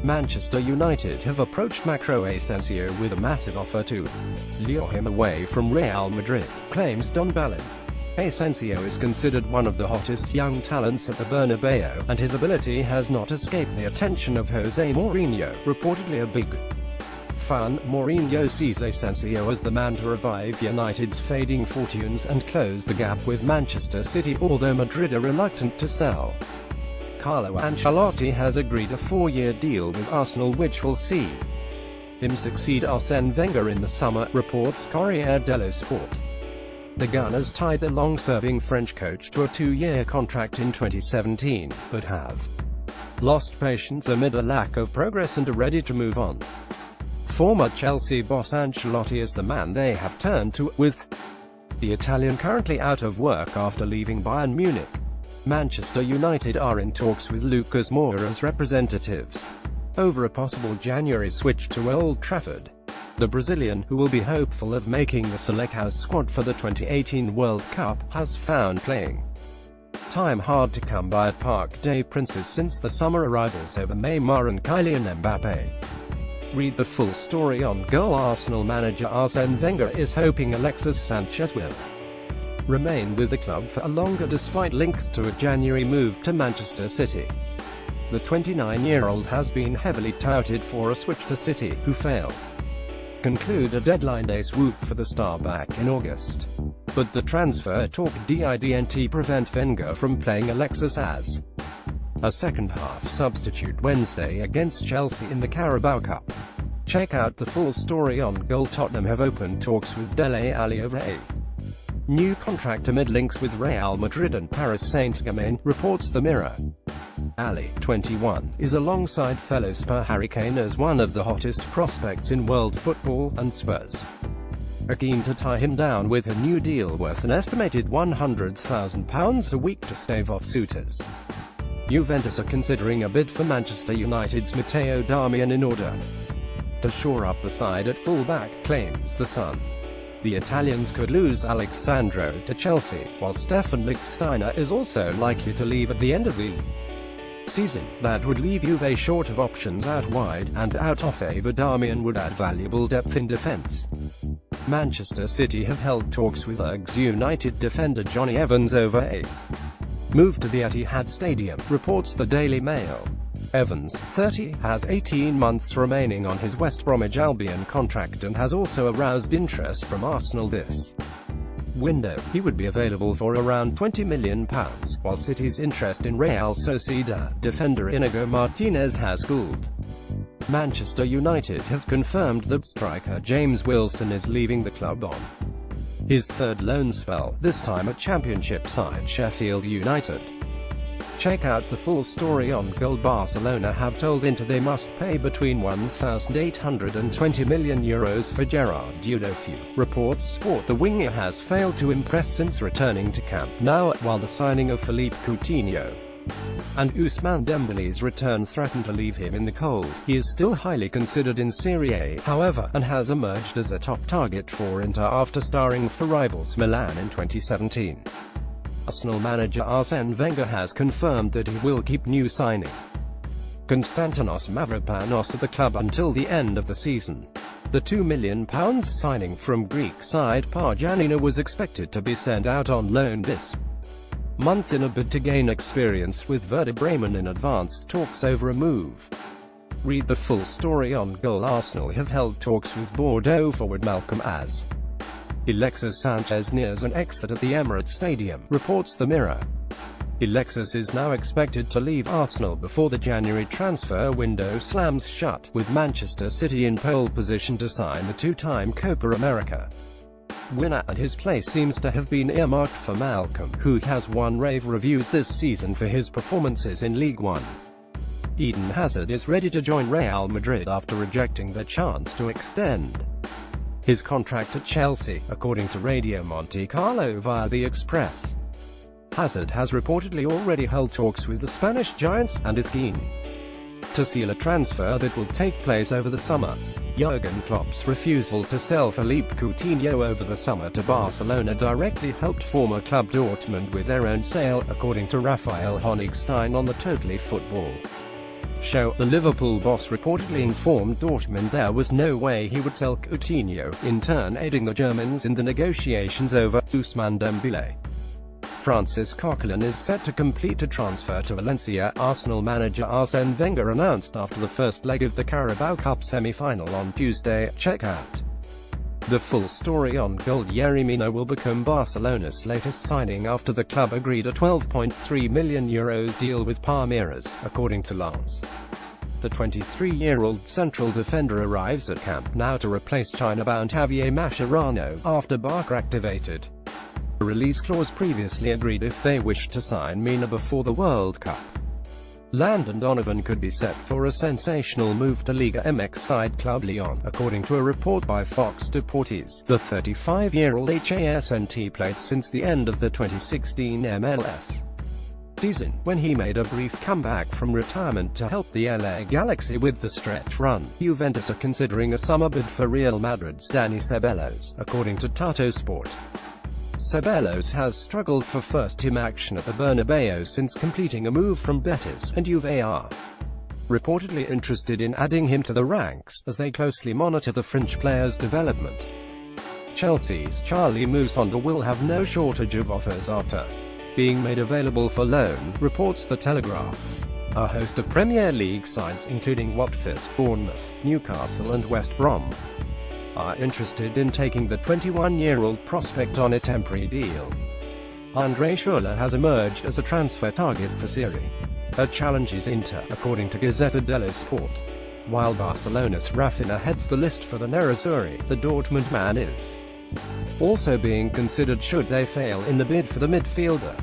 Manchester United have approached Asensio with a massive offer to lure him away from Real Madrid, claims Don Ballin. Asensio is considered one of the hottest young talents at the Bernabeu, and his ability has not escaped the attention of Jose Mourinho, reportedly a big fan. Mourinho sees Asensio as the man to revive United's fading fortunes and close the gap with Manchester City, although Madrid are reluctant to sell. Carlo Ancelotti has agreed a 4-year deal with Arsenal which will see him succeed Arsène Wenger in the summer, reports Corriere dello Sport. The Gunners tied the long-serving French coach to a 2-year contract in 2017, but have lost patience amid a lack of progress and are ready to move on. Former Chelsea boss Ancelotti is the man they have turned to, with the Italian currently out of work after leaving Bayern Munich. Manchester United are in talks with Lucas Moura's representatives over a possible January switch to Old Trafford. The Brazilian, who will be hopeful of making the Selecao squad for the 2018 World Cup, has found playing time hard to come by at Parc des Princes since the summer arrivals over Neymar and Kylian Mbappé. Read the full story on goal. Arsenal manager Arsène Wenger is hoping Alexis Sanchez will remain with the club for longer despite links to a January move to Manchester City. The 29-year-old has been heavily touted for a switch to City, who failed conclude a deadline day swoop for the star back in August. But the transfer talk didn't prevent Wenger from playing Alexis as a second-half substitute Wednesday against Chelsea in the Carabao Cup. Check out the full story on goal. Tottenham have opened talks with Dele Alli over a new contract amid links with Real Madrid and Paris Saint-Germain, reports the Mirror. Ali, 21, is alongside fellow Spurs Harry Kane as one of the hottest prospects in world football, and Spurs are keen to tie him down with a new deal worth an estimated £100,000 a week to stave off suitors. Juventus are considering a bid for Manchester United's Matteo Darmian in order to shore up the side at fullback, claims The Sun. The Italians could lose Alexandro to Chelsea, while Stefan Lichtsteiner is also likely to leave at the end of the season. That would leave Juve short of options out wide, and out of favour Darmian would add valuable depth in defence. Manchester City have held talks with Leeds United defender Johnny Evans over a move to the Etihad Stadium, reports the Daily Mail. Evans, 30, has 18 months remaining on his West Bromwich Albion contract and has also aroused interest from Arsenal this window. He would be available for around £20 million, while City's interest in Real Sociedad defender Inigo Martinez has cooled. Manchester United have confirmed that striker James Wilson is leaving the club on his third loan spell, this time at Championship side Sheffield United. Check out the full story on goal. Barcelona have told Inter they must pay between €1,820 million for Gerard Deulofeu, reports Sport. The winger has failed to impress since returning to Camp Nou, while the signing of Philippe Coutinho and Ousmane Dembele's return threatened to leave him in the cold. He is still highly considered in Serie A, however, and has emerged as a top target for Inter after starring for rivals Milan in 2017. Arsenal manager Arsène Wenger has confirmed that he will keep new signing Konstantinos Mavropanos at the club until the end of the season. The £2 million signing from Greek side Parjanina was expected to be sent out on loan this month in a bid to gain experience with Werder Bremen in advanced talks over a move. Read the full story on goal. Arsenal have held talks with Bordeaux forward Malcolm as Alexis Sanchez nears an exit at the Emirates Stadium, reports the Mirror. Alexis is now expected to leave Arsenal before the January transfer window slams shut, with Manchester City in pole position to sign the two-time Copa America winner, and his place seems to have been earmarked for Malcolm, who has won rave reviews this season for his performances in League One. Eden Hazard is ready to join Real Madrid after rejecting the chance to extend his contract at Chelsea, according to Radio Monte Carlo via The Express. Hazard has reportedly already held talks with the Spanish giants, and is keen to seal a transfer that will take place over the summer. Jurgen Klopp's refusal to sell Philippe Coutinho over the summer to Barcelona directly helped former club Dortmund with their own sale, according to Raphael Honigstein on the Totally Football show, the Liverpool boss reportedly informed Dortmund there was no way he would sell Coutinho, in turn aiding the Germans in the negotiations over Ousmane Dembélé. Francis Coquelin is set to complete a transfer to Valencia, Arsenal manager Arsene Wenger announced after the first leg of the Carabao Cup semi-final on Tuesday. Check out the full story on goal. Yerry Mina will become Barcelona's latest signing after the club agreed a €12.3 million deal with Palmeiras, according to Lens. The 23-year-old central defender arrives at Camp Nou to replace China-bound Javier Mascherano, after Barca activated a release clause previously agreed if they wished to sign Mina before the World Cup. Landon Donovan could be set for a sensational move to Liga MX side Club Lyon, according to a report by Fox Deportes. The 35-year-old hasn't played since the end of the 2016 MLS season, when he made a brief comeback from retirement to help the LA Galaxy with the stretch run. Juventus are considering a summer bid for Real Madrid's Dani Ceballos, according to Tato Sport. Ceballos has struggled for first-team action at the Bernabeu since completing a move from Betis, and Juve are reportedly interested in adding him to the ranks, as they closely monitor the French player's development. Chelsea's Charlie Musonda will have no shortage of offers after being made available for loan, reports The Telegraph. A host of Premier League sides, including Watford, Bournemouth, Newcastle and West Brom, are interested in taking the 21-year-old prospect on a temporary deal. Andre Schürrle has emerged as a transfer target for Serie A challenges Inter, according to Gazzetta dello Sport. While Barcelona's Rafinha heads the list for the Nerazzurri, the Dortmund man is also being considered should they fail in the bid for the midfielder.